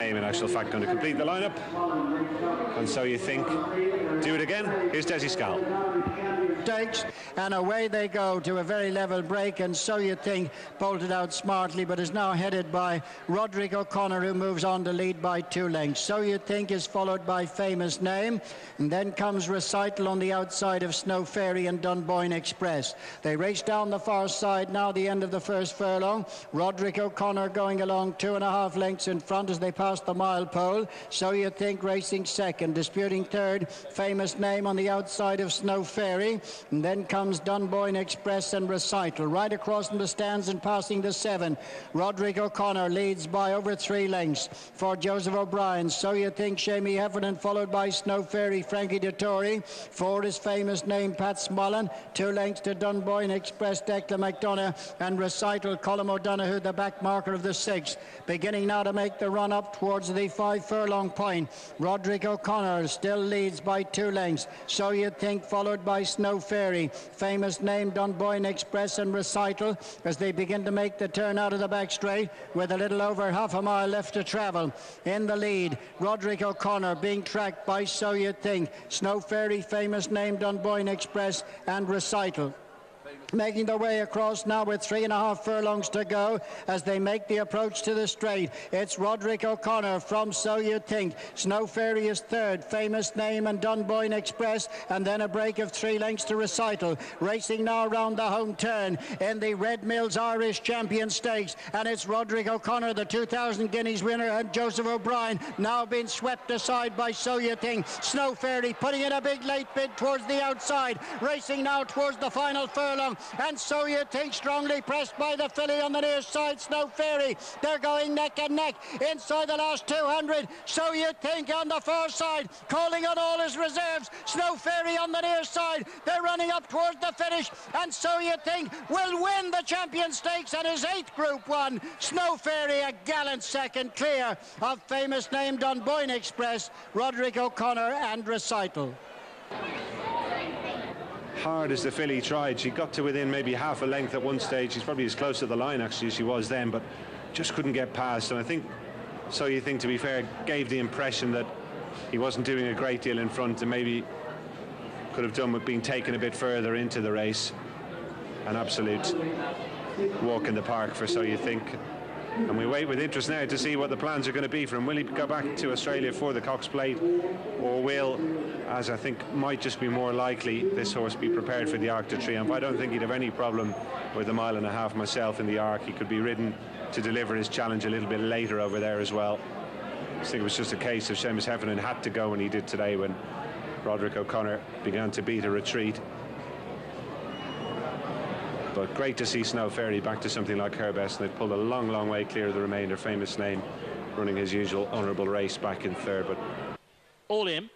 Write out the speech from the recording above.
In actual fact, going to complete the lineup. And so you think, do it again. Here's Desi Scal. Takes, and away they go to a very level break, and So You Think bolted out smartly, but is now headed by Roderick O'Connor, who moves on to lead by 2 lengths. So You Think is followed by Famous Name, and then comes Recital on the outside of Snow Fairy and Dunboyne Express. They race down the far side now, the end of the first furlong. Roderick O'Connor going along 2.5 lengths in front as they pass the mile pole. So You Think racing second, disputing third, Famous Name on the outside of Snow Fairy. And then comes Dunboyne Express and Recital. Right across in the stands and passing the 7. Roderick O'Connor leads by over 3 lengths for Joseph O'Brien. So You Think, Shamie Heffernan, followed by Snow Fairy, Frankie Dettori. 4 is Famous Name, Pat Smollen. 2 lengths to Dunboyne Express, Declan McDonough. And Recital, Colm O'Donoghue, the back marker of the 6. Beginning now to make the run up towards the 5 furlong point. Roderick O'Connor still leads by 2 lengths. So You Think, followed by Snow Fairy, Famous Name, Dunboyne Express and Recital as they begin to make the turn out of the back straight with a little over half a mile left to travel. In the lead, Roderick O'Connor being tracked by So You Think, Snow Fairy, Famous Name, Dunboyne Express and Recital. Making their way across now with 3.5 furlongs to go as they make the approach to the straight. It's Roderick O'Connor from So You Think. Snow Fairy is third, Famous Name and Dunboyne Express, and then a break of 3 lengths to Recital. Racing now around the home turn in the Red Mills Irish Champion Stakes, and it's Roderick O'Connor, the 2,000 guineas winner, and Joseph O'Brien now being swept aside by So You Think. Snow Fairy putting in a big late bid towards the outside, racing now towards the final furlong. And So You Think strongly pressed by the filly on the near side, Snow Fairy. They're going neck and neck inside the last 200. So You Think on the far side, calling on all his reserves. Snow Fairy on the near side. They're running up towards the finish, and So You Think will win the Champion Stakes and his 8th Group 1. Snow Fairy a gallant second, clear of Famous Name, Dunboyne Express, Roderick O'Connor and Recital. Hard as the filly tried, she got to within maybe half a length at one stage. She's probably as close to the line actually as she was then, but just couldn't get past. And I think So You Think, to be fair, gave the impression that he wasn't doing a great deal in front and maybe could have done with being taken a bit further into the race. An absolute walk in the park for So You Think. And we wait with interest now to see what the plans are going to be for him. Will he go back to Australia for the Cox Plate, or will, as I think might just be more likely, this horse be prepared for the Arc de Triomphe? I don't think he'd have any problem with 1.5 miles myself in the Arc. He could be ridden to deliver his challenge a little bit later over there as well. I think it was just a case of Seamus Heffernan had to go when he did today, when Roderick O'Connor began to beat a retreat. But great to see Snow Fairy back to something like her best, and they've pulled a long, long way clear of the remainder. Famous Name running his usual honourable race back in third. But all in.